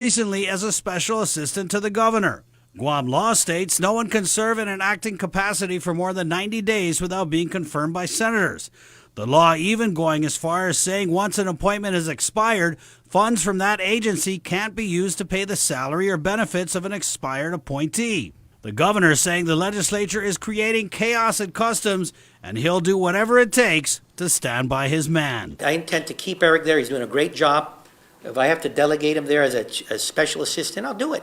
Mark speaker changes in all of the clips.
Speaker 1: recently as a special assistant to the governor. Guam law states no one can serve in an acting capacity for more than 90 days without being confirmed by senators. The law even going as far as saying once an appointment has expired, funds from that agency can't be used to pay the salary or benefits of an expired appointee. The governor is saying the legislature is creating chaos at customs, and he'll do whatever it takes to stand by his man.
Speaker 2: I intend to keep Eric there. He's doing a great job. If I have to delegate him there as a special assistant, I'll do it.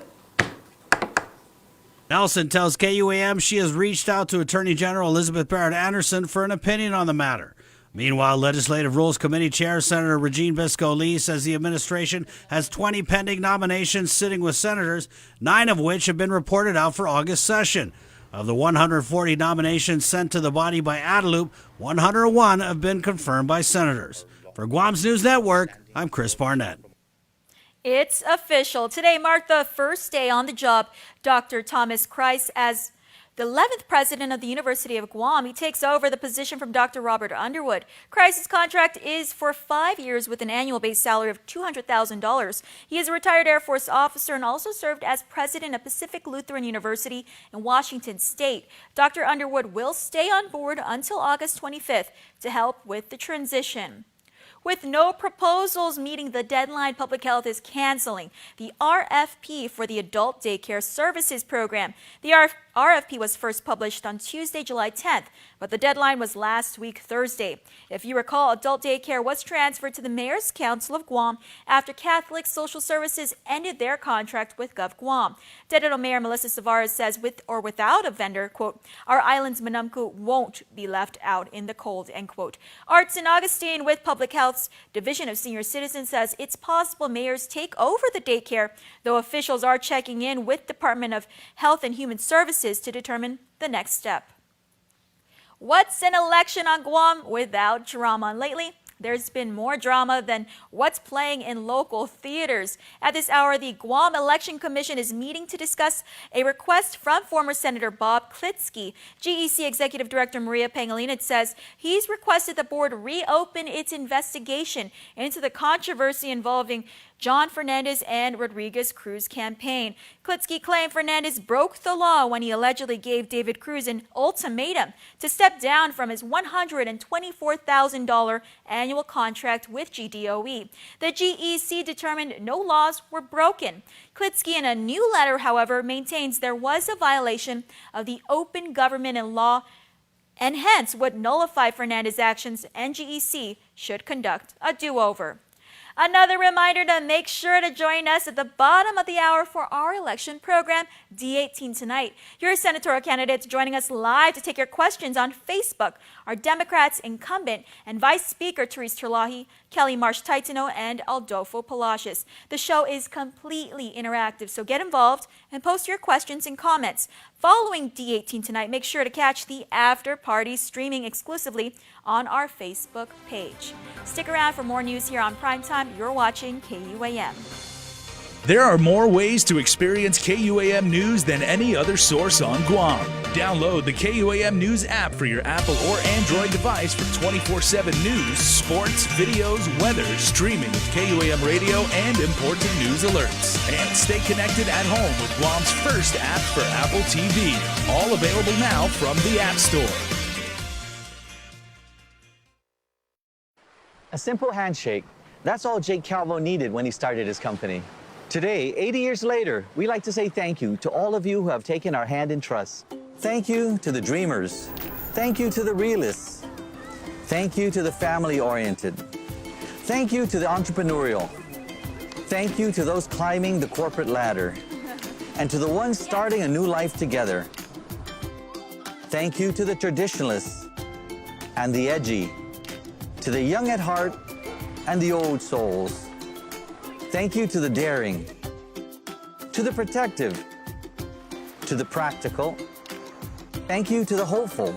Speaker 1: Nelson tells KUAM she has reached out to Attorney General Elizabeth Barrett Anderson for an opinion on the matter. Meanwhile, Legislative Rules Committee Chair Senator Regine Bisco-Lee says the administration has 20 pending nominations sitting with senators, 9 of which have been reported out for August session. Of the 140 nominations sent to the body by Adelup, 101 have been confirmed by senators. For Guam's News Network, I'm Chris Barnett.
Speaker 3: It's official. Today marked the first day on the job. Dr. Thomas Kreis, as the 11th president of the University of Guam, he takes over the position from Dr. Robert Underwood. Kreis's contract is for 5 years with an annual base salary of $200,000. He is a retired Air Force officer and also served as president of Pacific Lutheran University in Washington State. Dr. Underwood will stay on board until August 25th to help with the transition. With no proposals meeting the deadline, Public Health is canceling the RFP for the Adult Daycare Services Program. The RFP was first published on Tuesday, July 10th, but the deadline was last week, Thursday. If you recall, adult daycare was transferred to the Mayor's Council of Guam after Catholic Social Services ended their contract with GovGuam. Deputy Mayor Melissa Savares says with or without a vendor, quote, our island's Manamku won't be left out in the cold, end quote. Arts in Augustine with Public Health's Division of Senior Citizens says it's possible mayors take over the daycare, though officials are checking in with Department of Health and Human Services to determine the next step. What's an election on Guam without drama? Lately, there's been more drama than what's playing in local theaters. At this hour, the Guam Election Commission is meeting to discuss a request from former Senator Bob Klitsky. GEC Executive Director Maria Pangilinan says he's requested the board reopen its investigation into the controversy involving John Fernandez and Rodriguez Cruz campaign. Klitsky claimed Fernandez broke the law when he allegedly gave David Cruz an ultimatum to step down from his $124,000 annual contract with GDOE. The GEC determined no laws were broken. Klitsky, in a new letter, however, maintains there was a violation of the open government and law and hence would nullify Fernandez's actions, and GEC should conduct a do-over. Another reminder to make sure to join us at the bottom of the hour for our election program, D18 Tonight. Your senatorial candidates joining us live to take your questions on Facebook are Democrats incumbent and Vice Speaker Therese Terlahi, Kelly Marsh-Titano, and Aldolfo Palacios. The show is completely interactive, so get involved and post your questions and comments. Following D18 Tonight, make sure to catch the after party streaming exclusively on our Facebook page. Stick around for more news here on Primetime. You're watching KUAM.
Speaker 4: There are more ways to experience KUAM News than any other source on Guam. Download the KUAM News app for your Apple or Android device for 24/7 news, sports, videos, weather, streaming with KUAM radio, and important news alerts. And stay connected at home with Guam's first app for Apple TV. All available now from the App Store.
Speaker 5: A simple handshake. That's all Jake Calvo needed when he started his company. Today, 80 years later, we like to say thank you to all of you who have taken our hand in trust. Thank you to the dreamers. Thank you to the realists. Thank you to the family-oriented. Thank you to the entrepreneurial. Thank you to those climbing the corporate ladder. And to the ones starting a new life together. Thank you to the traditionalists and the edgy. To the young at heart and the old souls. Thank you to the daring, to the protective, to the practical. Thank you to the hopeful.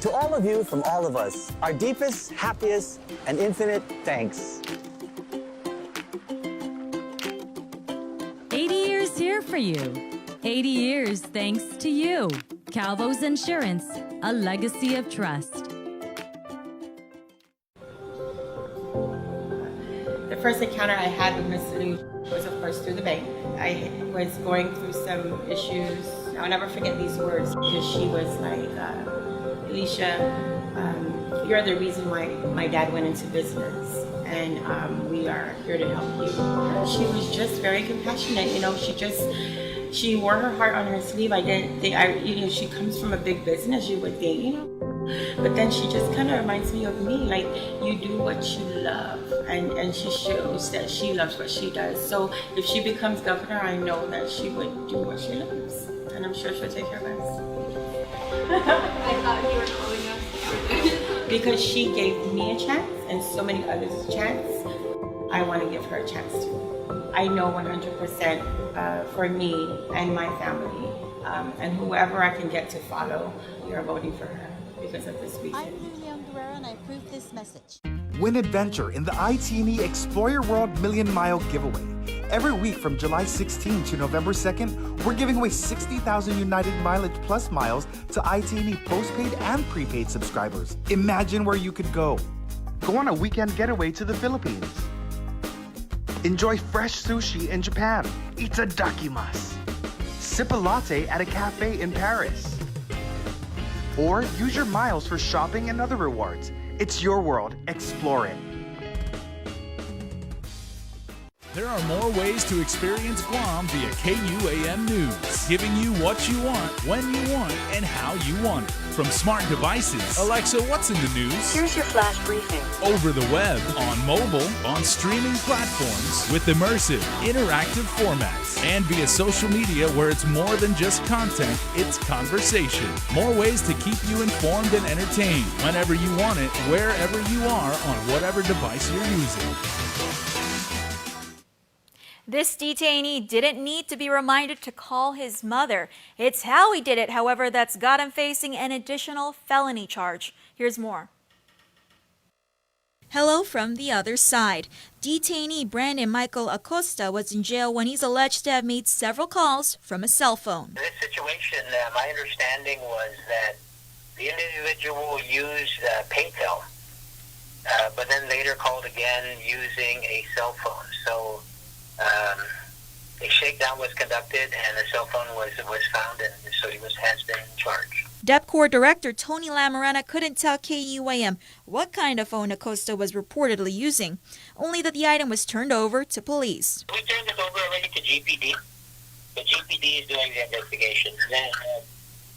Speaker 5: To all of you from all of us, our deepest, happiest, and infinite thanks.
Speaker 6: 80 years here for you. 80 years thanks to you. Calvo's Insurance, a legacy of trust.
Speaker 7: The first encounter I had with Miss Liu, It was, of course, through the bank. I was going through some issues. I'll never forget these words because she was like, Alicia, you're the reason why my dad went into business, and we are here to help you. She was just very compassionate, you know. She wore her heart on her sleeve. I didn't think, she comes from a big business, you would think, you know. But then she just kind of reminds me of me, like, you do what you love, and she shows that she loves what she does. So if she becomes governor, I know that she would do what she loves, and I'm sure she'll take care of us.
Speaker 8: I thought you were calling us.
Speaker 7: Because she gave me a chance, and so many others a chance, I want to give her a chance too. I know 100% for me and my family, and whoever I can get to follow, we are voting for her because of this reason.
Speaker 9: I'm Lilian Guerrero and I approve this message.
Speaker 10: Win adventure in the iTini Explore Your World Million Mile Giveaway. Every week from July 16 to November 2nd, we're giving away 60,000 United Mileage Plus miles to iTini postpaid and prepaid subscribers. Imagine where you could go. Go on a weekend getaway to the Philippines. Enjoy fresh sushi in Japan. Itadakimasu. Sip a latte at a cafe in Paris. Or use your miles for shopping and other rewards. It's your world. Explore it.
Speaker 4: There are more ways to experience Guam via KUAM News, giving you what you want, when you want, and how you want it. From smart devices, Alexa, what's in the news?
Speaker 11: Here's your flash briefing.
Speaker 4: Over the web, on mobile, on streaming platforms, with immersive, interactive formats, and via social media where it's more than just content, it's conversation. More ways to keep you informed and entertained whenever you want it, wherever you are, on whatever device you're using.
Speaker 3: This detainee didn't need to be reminded to call his mother. It's how he did it, however, that's got him facing an additional felony charge. Here's more. Hello from the other side. Detainee Brandon Michael Acosta was in jail when he's alleged to have made several calls from a cell phone.
Speaker 12: In this situation, my understanding was that the individual used PayPal, but then later called again using a cell phone. So a shakedown was conducted and a cell phone was found, and so has been charged.
Speaker 3: DepCorps Director Tony Lamarana couldn't tell KUAM what kind of phone Acosta was reportedly using, only that the item was turned over to police.
Speaker 12: We turned it over already to GPD. The GPD is doing the investigation. Then,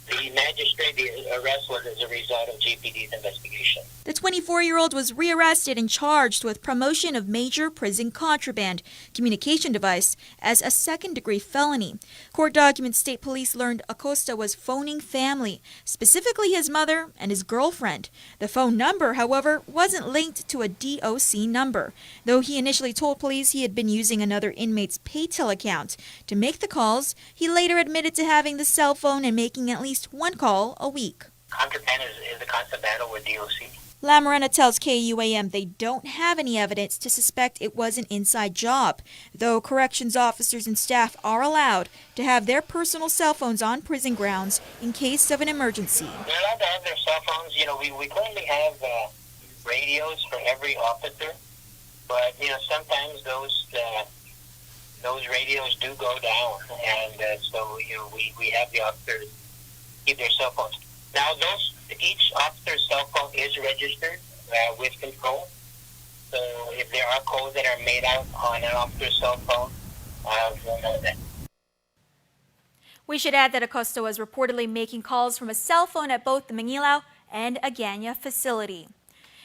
Speaker 12: the magistrate, the arrest was as a result of GPD's investigation.
Speaker 3: The 24-year-old was rearrested and charged with promotion of major prison contraband communication device as a second-degree felony. Court documents state police learned Acosta was phoning family, specifically his mother and his girlfriend. The phone number, however, wasn't linked to a DOC number, though he initially told police he had been using another inmate's PayTel account to make the calls. He later admitted to having the cell phone and making at least one call a week.
Speaker 12: Contraband is a constant battle with DOC.
Speaker 3: Lamarana tells KUAM they don't have any evidence to suspect it was an inside job, though corrections officers and staff are allowed to have their personal cell phones on prison grounds in case of an emergency.
Speaker 12: They're allowed to have their cell phones. You know, we currently have radios for every officer, but you know sometimes those radios do go down, and so you know we have the officers keep their cell phones. Now, each officer's cell phone is registered with control. So if there are calls that are made out on an officer's cell phone, we'll know that.
Speaker 3: We should add that Acosta was reportedly making calls from a cell phone at both the Manilao and Agana facility.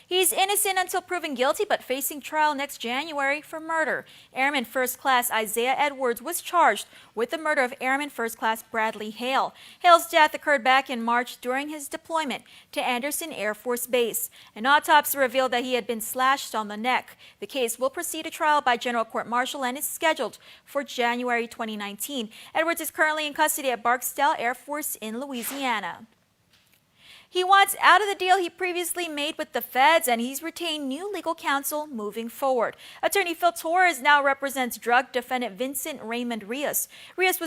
Speaker 3: He's innocent until proven guilty, but facing trial next January for murder. Airman First Class Isaiah Edwards was charged with the murder of Airman First Class Bradley Hale. Hale's death occurred back in March during his deployment to Anderson Air Force Base. An autopsy revealed that he had been slashed on the neck. The case will proceed to trial by General Court Martial and is scheduled for January 2019. Edwards is currently in custody at Barksdale Air Force in Louisiana. He wants out of the deal he previously made with the feds, and he's retained new legal counsel moving forward. Attorney Phil Torres now represents drug defendant Vincent Raymond Rios. Rios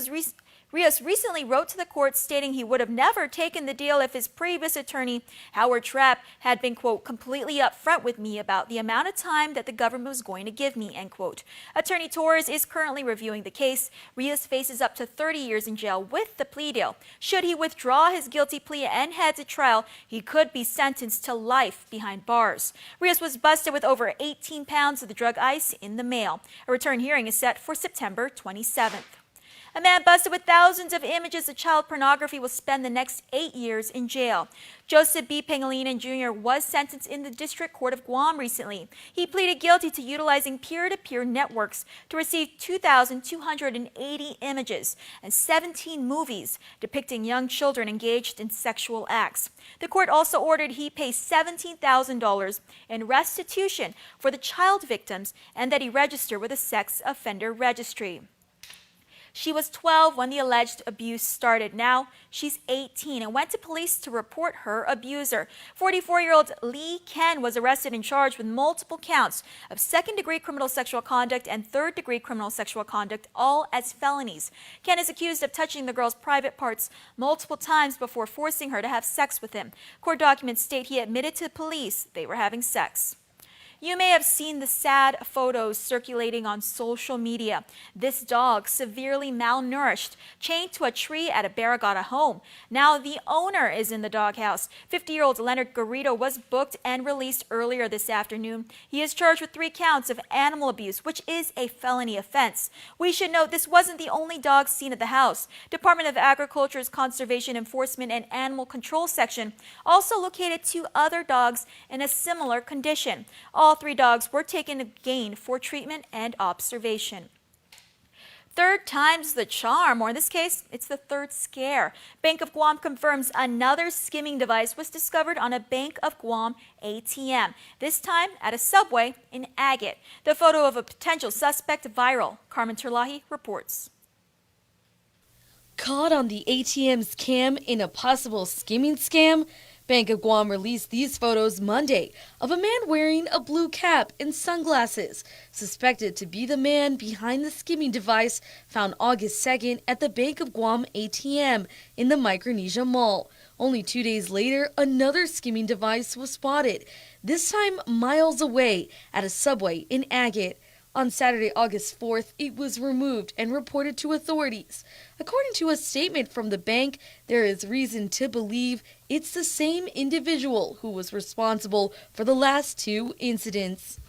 Speaker 3: Rios recently wrote to the court stating he would have never taken the deal if his previous attorney, Howard Trapp, had been, quote, completely upfront with me about the amount of time that the government was going to give me, end quote. Attorney Torres is currently reviewing the case. Rios faces up to 30 years in jail with the plea deal. Should he withdraw his guilty plea and head to trial, he could be sentenced to life behind bars. Rios was busted with over 18 pounds of the drug ice in the mail. A return hearing is set for September 27th. A man busted with thousands of images of child pornography will spend the next 8 years in jail. Joseph B. Pangilinan Jr. was sentenced in the District Court of Guam recently. He pleaded guilty to utilizing peer-to-peer networks to receive 2,280 images and 17 movies depicting young children engaged in sexual acts. The court also ordered he pay $17,000 in restitution for the child victims and that he register with a sex offender registry. She was 12 when the alleged abuse started. Now she's 18 and went to police to report her abuser. 44-year-old Lee Ken was arrested and charged with multiple counts of second-degree criminal sexual conduct and third-degree criminal sexual conduct, all as felonies. Ken is accused of touching the girl's private parts multiple times before forcing her to have sex with him. Court documents state he admitted to police they were having sex. You may have seen the sad photos circulating on social media. This dog, severely malnourished, chained to a tree at a Barragata home. Now the owner is in the doghouse. 50-year-old Leonard Garrido was booked and released earlier this afternoon. He is charged with 3 counts of animal abuse, which is a felony offense. We should note this wasn't the only dog seen at the house. Department of Agriculture's Conservation Enforcement and Animal Control section also located 2 other dogs in a similar condition. All 3 dogs were taken again for treatment and observation. Third time's the charm, or in this case, it's the third scare. Bank of Guam confirms another skimming device was discovered on a Bank of Guam ATM, this time at a subway in Agate. The photo of a potential suspect viral. Carmen Terlahi reports.
Speaker 11: Caught on the ATM's cam in a possible skimming scam, Bank of Guam released these photos Monday of a man wearing a blue cap and sunglasses, suspected to be the man behind the skimming device found August 2nd at the Bank of Guam ATM in the Micronesia Mall. Only 2 days later, another skimming device was spotted, this time miles away at a subway in Agate. On Saturday, August 4th, it was removed and reported to authorities. According to a statement from the bank, there is reason to believe it's the same individual who was responsible for the last 2 incidents.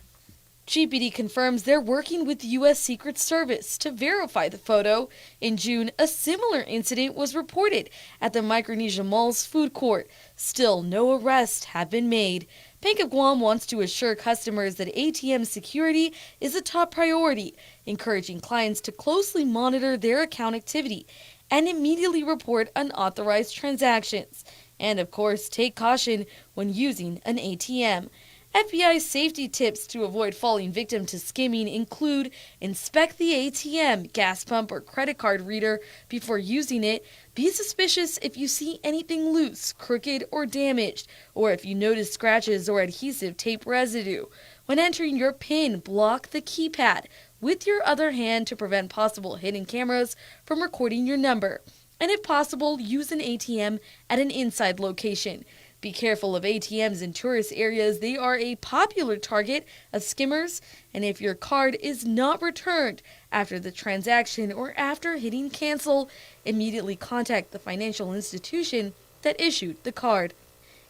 Speaker 11: GPD confirms they're working with the U.S. Secret Service to verify the photo. In June, a similar incident was reported at the Micronesia Mall's food court. Still, no arrests have been made. Bank of Guam wants to assure customers that ATM security is a top priority, encouraging clients to closely monitor their account activity and immediately report unauthorized transactions. And of course, take caution when using an ATM. FBI safety tips to avoid falling victim to skimming include inspect the ATM, gas pump, or credit card reader before using it. Be suspicious if you see anything loose, crooked, or damaged, or if you notice scratches or adhesive tape residue. When entering your PIN, block the keypad with your other hand to prevent possible hidden cameras from recording your number. And if possible, use an ATM at an inside location. Be careful of ATMs in tourist areas. They are a popular target of skimmers, and if your card is not returned after the transaction or after hitting cancel, immediately contact the financial institution that issued the card.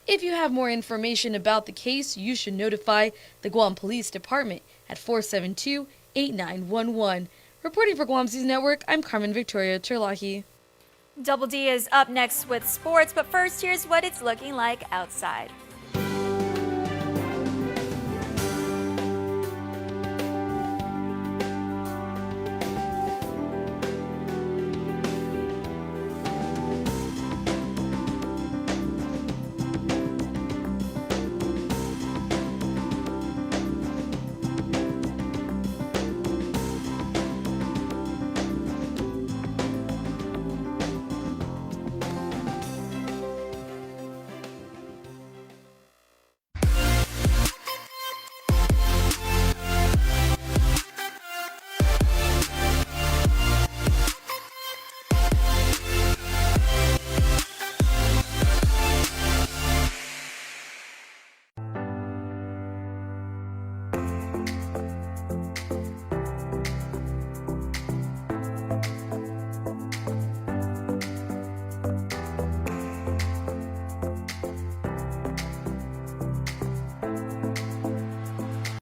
Speaker 11: If you have more information about the case, you should notify the Guam Police Department at 472-8911. Reporting for Guam News Network, I'm Carmen Victoria Terlahi.
Speaker 3: Double D is up next with sports, but first, here's what it's looking like outside.